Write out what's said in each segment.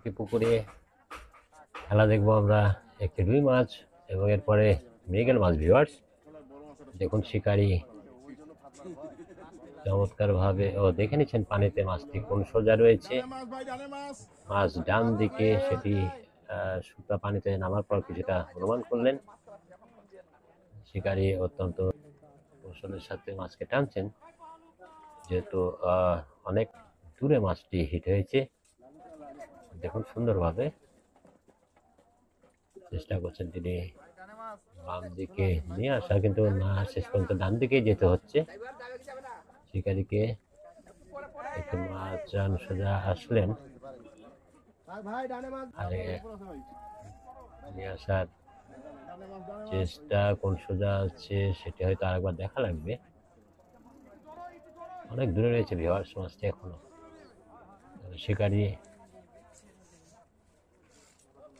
একটি পুকুরে খেলা দেখবো আমরা, একটি রুই মাছ এবং এরপরে মৃগেল মাছ। ভিউয়ার্স দেখুন, শিকারি চমৎকার ভাবে দেখে নিচ্ছেন পানিতে মাছটি কোন সোজা রয়েছে। মাছ ডান দিকে, সেটি শুকনা পানিতে নামার পর কিছুটা অনুমান করলেন। শিকারি অত্যন্ত কৌশলের সাথে মাছকে টানছেন, যেহেতু অনেক দূরে মাছটি হিট হয়েছে। দেখুন সুন্দরভাবে চেষ্টা করছেন তিনি বাম দিকে নিয়ে আসা, কিন্তু না, শেষ পর্যন্ত ডান দিকে যেতে হচ্ছে শিকারিকে। একটু মাছ সোজা আসলেন, আরে নিয়ে আসার চেষ্টা কোন সোজা আছে সেটি হয়তো আরেকবার দেখা লাগবে। অনেক দূরে রয়েছে ভিউয়ার্স মাছটি এখনো। শিকারি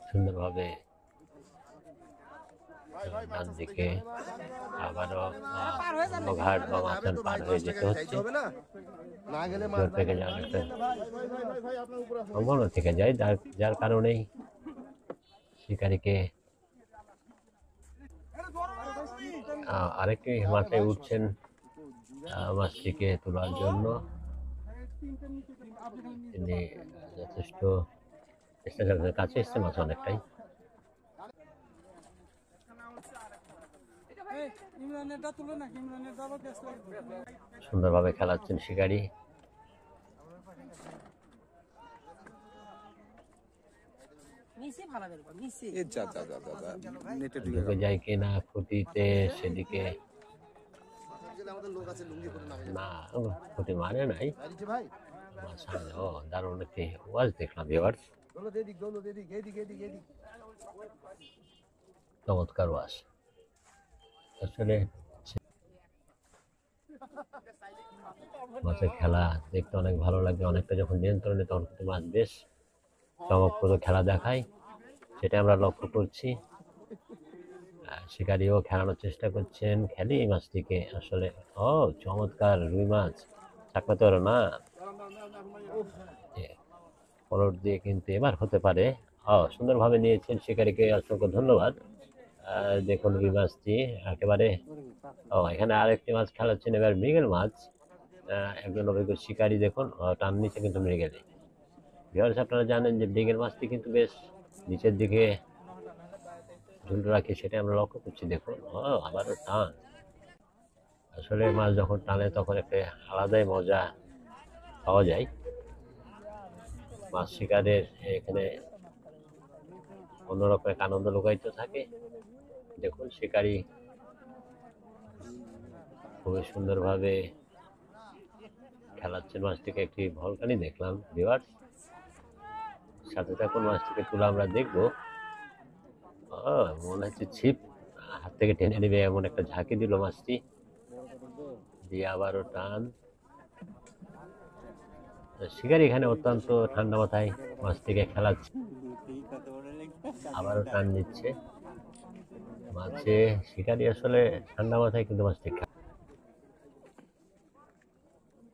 সুন্দরভাবে ডান দিকে আবারও ঘাট বা মাচান পার হয়ে যেতে হচ্ছে। জোর পেকে যাওয়ার একটা সম্ভাবনা থেকে যায়, যার কারণেই শিকারিকে আরেকটি মাথায় উঠছেন মাছটিকে তোলার জন্য। তিনি যথেষ্ট চেষ্টা করছেন, কাছে এসছে মাছ অনেকটাই। সুন্দরভাবে খেলাচ্ছেন শিকারি। ঢুকে যায় কিনা খুঁটিতে, সেদিকে না, খুঁটি মারে নাই। দারুণ একটি ওয়াজ দেখলাম ভিউয়ার্স, চমৎকার ওয়াজ। আসলে মাছের খেলা দেখতে অনেক ভালো লাগে, অনেকটা যখন নিয়ন্ত্রণে তখন কিন্তু মাছ বেশ চমকপ্রদ খেলা দেখায়, সেটা আমরা লক্ষ্য করছি। শিকারিও খেলানোর চেষ্টা করছেন, খেলি এই মাছটিকে আসলে। চমৎকার রুই মাছ, চাকমা না পলট দিয়ে কিন্তু এবার হতে পারে। সুন্দরভাবে নিয়েছেন, শিকারিকে অসংখ্য ধন্যবাদ। দেখুন রুই মাছটি একেবারে, এখানে আরেকটি মাছ খেলাচ্ছেন এবার মৃগেল মাছ। একজন অভিজ্ঞ শিকারি দেখুন টান নিচে কিন্তু মৃগেলে। ভিউয়ার্স আপনারা জানেন যে মৃগেল মাছটি কিন্তু বেশ নিচের দিকে ঝুল রাখে, সেটা আমরা লক্ষ্য করছি। দেখুন আবারও টান। আসলে মাছ যখন টানে তখন একটা আলাদাই মজা পাওয়া যায়। মাছ শিকারের এখানে অন্যরকম এক আনন্দ লুকায়িত থাকে। দেখুন শিকারি খুবই সুন্দরভাবে খেলাচ্ছেন মাছটিকে। একটি ভলকানি দেখলাম ভিউয়ার্স, সাথে থাকুন, মাছটিকে তুলে আমরা দেখবো। মনে হচ্ছে ছিপ হাত থেকে টেনে নেবে এমন একটা ঝাঁকি দিল মাছটি, দিয়ে আবারও টান। শিকারি এখানে অত্যন্ত ঠান্ডা মাথায় মাছটিকে খেলাচ্ছে, আবারও টান দিচ্ছে মাছে। শিকারি আসলে ঠান্ডা মাথায় কিন্তু মাছটি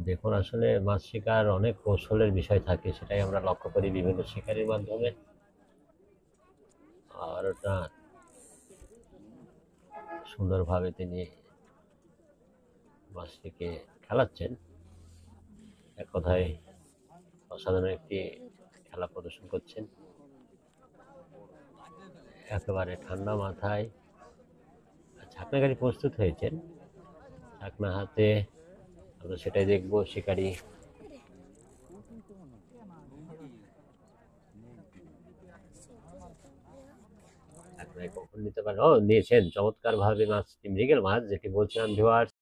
দেখুন, আসলে মাছ শিকার অনেক কৌশলের বিষয় থাকে, সেটাই আমরা লক্ষ্য করি বিভিন্ন শিকারির মাধ্যমে। আর ওটা সুন্দরভাবে তিনি মাছটিকে খেলাচ্ছেন। এক কথায় অসাধারণ একটি খেলা প্রদর্শন করছেন, একেবারে ঠান্ডা মাথায়। ছাকনাকারী প্রস্তুত হয়েছেন, ছাকনা হাতে আমরা সেটাই দেখবো। শিকারি কখন নিতে পারেন, নিয়েছেন চমৎকার ভাবে মাছটি, মৃগেল মাছ যেটি বলছিলাম ভিউয়ার্স।